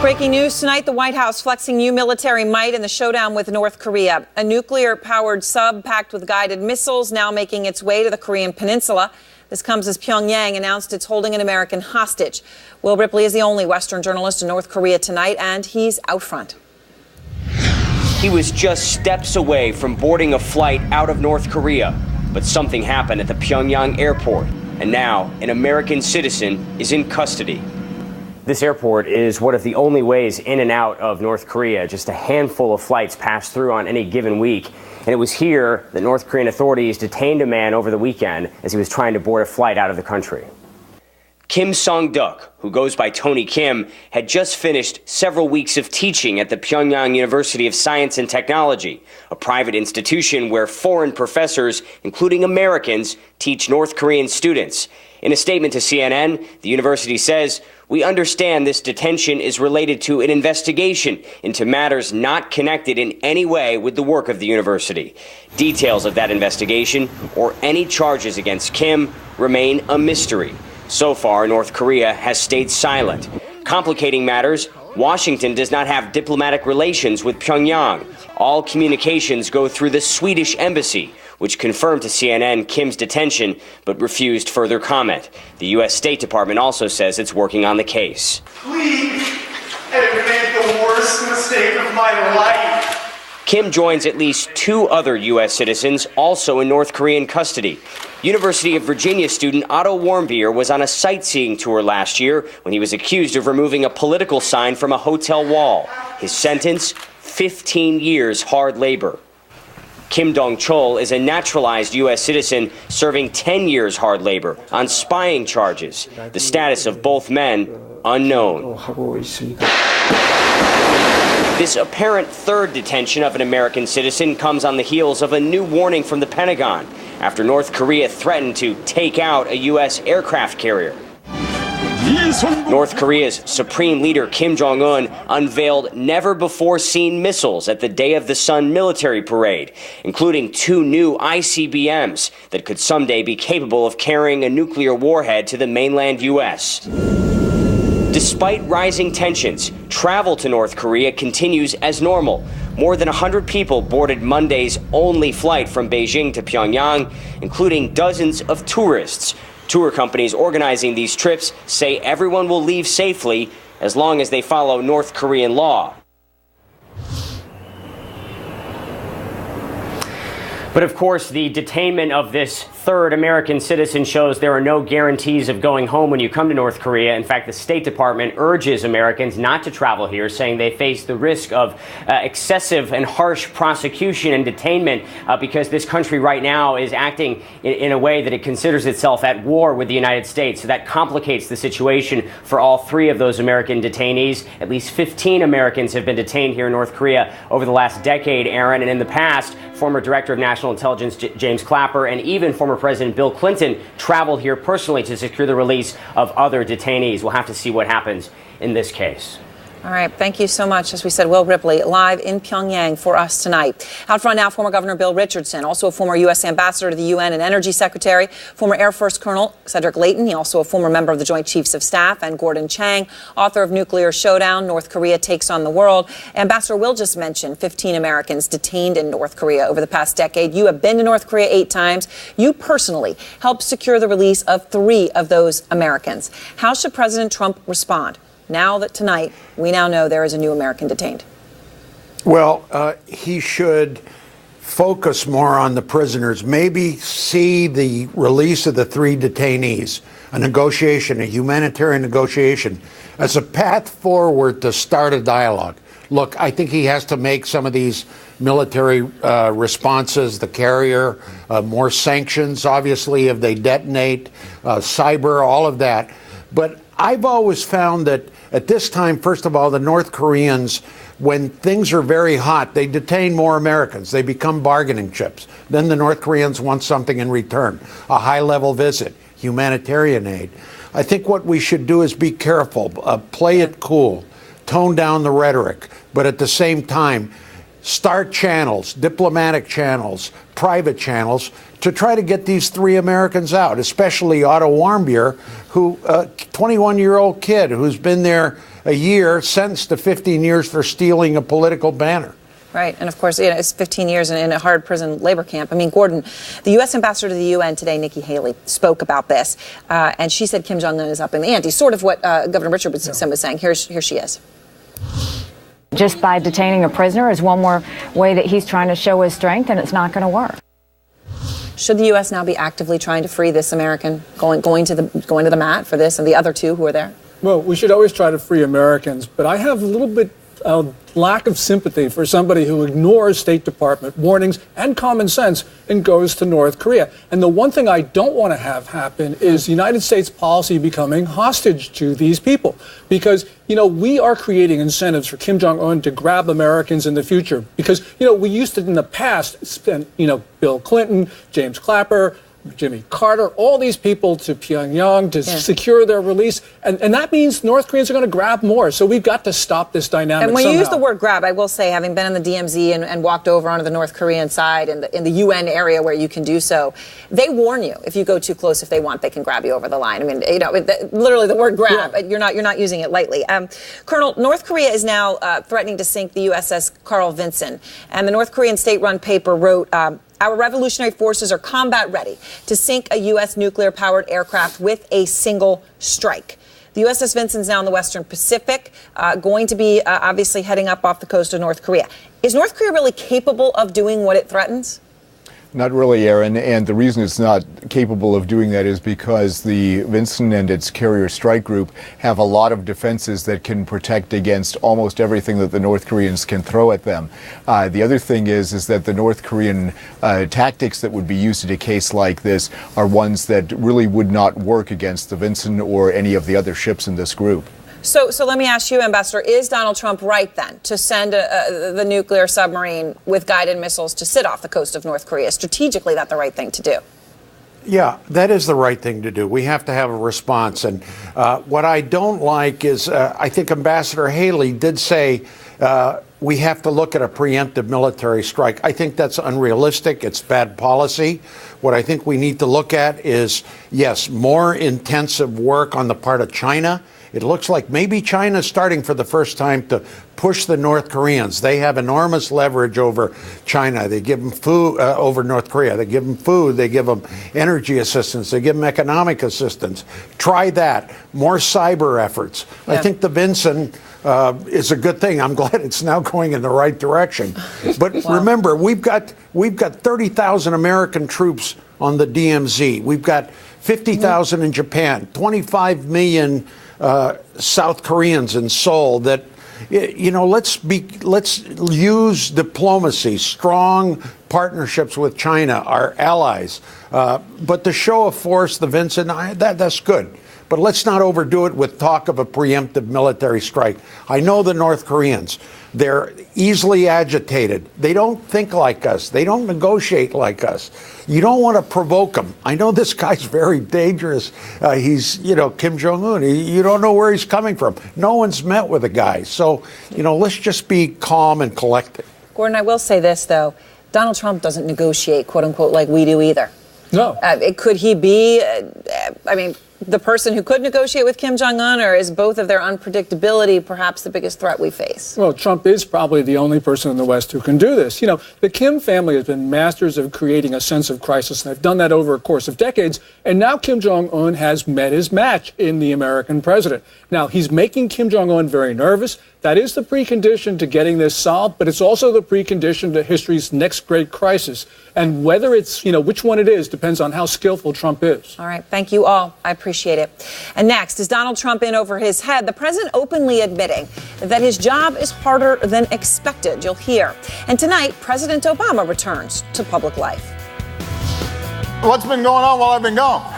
Breaking news tonight, the White House flexing new military might in the showdown with North Korea. A nuclear-powered sub packed with guided missiles now making its way to the Korean Peninsula. This comes as Pyongyang announced it's holding an American hostage. Will Ripley is the only Western journalist in North Korea tonight, and he's out front. He was just steps away from boarding a flight out of North Korea, but something happened at the Pyongyang airport, and now an American citizen is in custody. This airport is one of the only ways in and out of North Korea. Just a handful of flights pass through on any given week. And it was here that North Korean authorities detained a man over the weekend as he was trying to board a flight out of the country. Kim Song-duk, who goes by Tony Kim, had just finished several weeks of teaching at the Pyongyang University of Science and Technology, a private institution where foreign professors, including Americans, teach North Korean students. In a statement to CNN, the university says, "We understand this detention is related to an investigation into matters not connected in any way with the work of the university. Details of that investigation or any charges against Kim remain a mystery." So far, North Korea has stayed silent. Complicating matters, Washington does not have diplomatic relations with Pyongyang. All communications go through the Swedish embassy, which confirmed to CNN Kim's detention but refused further comment. The U.S. State Department also says it's working on the case. Please, it made the worst mistake of my life. Kim joins at least two other U.S. citizens also in North Korean custody. University of Virginia student Otto Warmbier was on a sightseeing tour last year when he was accused of removing a political sign from a hotel wall. His sentence, 15 years hard labor. Kim Dong-chol is a naturalized U.S. citizen serving 10 years hard labor on spying charges. The status of both men, unknown. This apparent third detention of an American citizen comes on the heels of a new warning from the Pentagon after North Korea threatened to take out a U.S. aircraft carrier. North Korea's Supreme Leader Kim Jong-un unveiled never-before-seen missiles at the Day of the Sun military parade, including two new ICBMs that could someday be capable of carrying a nuclear warhead to the mainland U.S. Despite rising tensions, travel to North Korea continues as normal. More than 100 people boarded Monday's only flight from Beijing to Pyongyang, including dozens of tourists. Tour companies organizing these trips say everyone will leave safely as long as they follow North Korean law. But of course, the detainment of this third American citizen shows there are no guarantees of going home when you come to North Korea. In fact, the State Department urges Americans not to travel here, saying they face the risk of excessive and harsh prosecution and detainment because this country right now is acting in a way that it considers itself at war with the United States. So that complicates the situation for all three of those American detainees. At least 15 Americans have been detained here in North Korea over the last decade, Aaron. And in the past, former Director of National Intelligence James Clapper and even former President Bill Clinton traveled here personally to secure the release of other detainees. We'll have to see what happens in this case. All right. Thank you so much. As we said, Will Ripley live in Pyongyang for us tonight. Out front now, former Governor Bill Richardson, also a former U.S. ambassador to the UN and Energy Secretary, former Air Force Colonel Cedric Leighton. He also a former member of the Joint Chiefs of Staff, and Gordon Chang, author of Nuclear Showdown, North Korea Takes on the World. Ambassador, Will just mentioned 15 Americans detained in North Korea over the past decade. You have been to North Korea 8 times. You personally helped secure the release of 3 of those Americans. How should President Trump respond now that tonight we now know there is a new American detained? Well, he should focus more on the prisoners, maybe see the release of the 3 detainees, a negotiation, a humanitarian negotiation, as a path forward to start a dialogue. Look, I think he has to make some of these military responses, the carrier, more sanctions, obviously, if they detonate, cyber, all of that. But I've always found that at this time, first of all, the North Koreans, when things are very hot, they detain more Americans. They become bargaining chips. Then the North Koreans want something in return, a high-level visit, humanitarian aid. I think what we should do is be careful, play it cool, tone down the rhetoric, but at the same time, start channels, diplomatic channels, private channels, to try to get these three Americans out, especially Otto Warmbier, who, a 21-year-old kid who's been there a year, sentenced to 15 years for stealing a political banner. Right. And of course, it's 15 years in a hard prison labor camp. I mean, Gordon, the U.S. ambassador to the UN today, Nikki Haley, spoke about this. And she said Kim Jong-un is up in the ante, sort of what Governor Richardson was saying. Here she is. Just by detaining a prisoner is one more way that he's trying to show his strength, and it's not going to work. Should the U.S. now be actively trying to free this American, going to the mat for this and the other two who are there? Well, we should always try to free Americans, but I have a little bit of lack of sympathy for somebody who ignores State Department warnings and common sense and goes to North Korea. And the one thing I don't want to have happen is the United States policy becoming hostage to these people. Because, we are creating incentives for Kim Jong-un to grab Americans in the future. Because, we used to, in the past, spend, Bill Clinton, James Clapper, Jimmy Carter, all these people to Pyongyang to secure their release. And that means North Koreans are going to grab more. So we've got to stop this dynamic. And when somehow. you use the word grab, I will say, having been in the DMZ and walked over onto the North Korean side in the UN area where you can do so, they warn you if you go too close, if they want, they can grab you over the line. I mean, literally the word grab, you're not using it lightly. Colonel, North Korea is now threatening to sink the USS Carl Vinson. And the North Korean state-run paper wrote, our revolutionary forces are combat ready to sink a U.S. nuclear-powered aircraft with a single strike. The USS Vinson is now in the Western Pacific, going to be obviously heading up off the coast of North Korea. Is North Korea really capable of doing what it threatens? Not really, Aaron, and the reason it's not capable of doing that is because the Vinson and its carrier strike group have a lot of defenses that can protect against almost everything that the North Koreans can throw at them. The other thing is that the North Korean tactics that would be used in a case like this are ones that really would not work against the Vinson or any of the other ships in this group. So let me ask you, Ambassador, is Donald Trump right then to send the nuclear submarine with guided missiles to sit off the coast of North Korea? Strategically, that's the right thing to do. Yeah, that is the right thing to do. We have to have a response. And what I don't like is I think Ambassador Haley did say we have to look at a preemptive military strike. I think that's unrealistic. It's bad policy. What I think we need to look at is, yes, more intensive work on the part of China. It looks like maybe China's starting for the first time to push the North Koreans. They have enormous leverage over China. They give them food over North Korea. They give them food. They give them energy assistance. They give them economic assistance. Try that. More cyber efforts. Yeah. I think the Vinson is a good thing. I'm glad it's now going in the right direction. But remember, we've got 30,000 American troops on the DMZ. We've got 50,000 in Japan. 25 million. South Koreans in Seoul. That, let's use diplomacy, strong partnerships with China, our allies. But the show of force, the Vinson, that's good. But let's not overdo it with talk of a preemptive military strike. I know the North Koreans. They're easily agitated. They don't think like us. They don't negotiate like us. You don't want to provoke them. I know this guy's very dangerous. He's, Kim Jong-un. You don't know where he's coming from. No one's met with the guy. So, let's just be calm and collected. Gordon, I will say this, though. Donald Trump doesn't negotiate, quote unquote, like we do either. No. Could he be, the person who could negotiate with Kim Jong-un, or is both of their unpredictability perhaps the biggest threat we face? Well, Trump is probably the only person in the West who can do this. The Kim family has been masters of creating a sense of crisis, and they've done that over a course of decades. And now Kim Jong-un has met his match in the American president. Now, he's making Kim Jong-un very nervous. That is the precondition to getting this solved, but it's also the precondition to history's next great crisis. And whether it's, which one it is depends on how skillful Trump is. All right. Thank you all. I appreciate it. And next, is Donald Trump in over his head? The president openly admitting that his job is harder than expected. You'll hear. And tonight, President Obama returns to public life. What's been going on while I've been gone?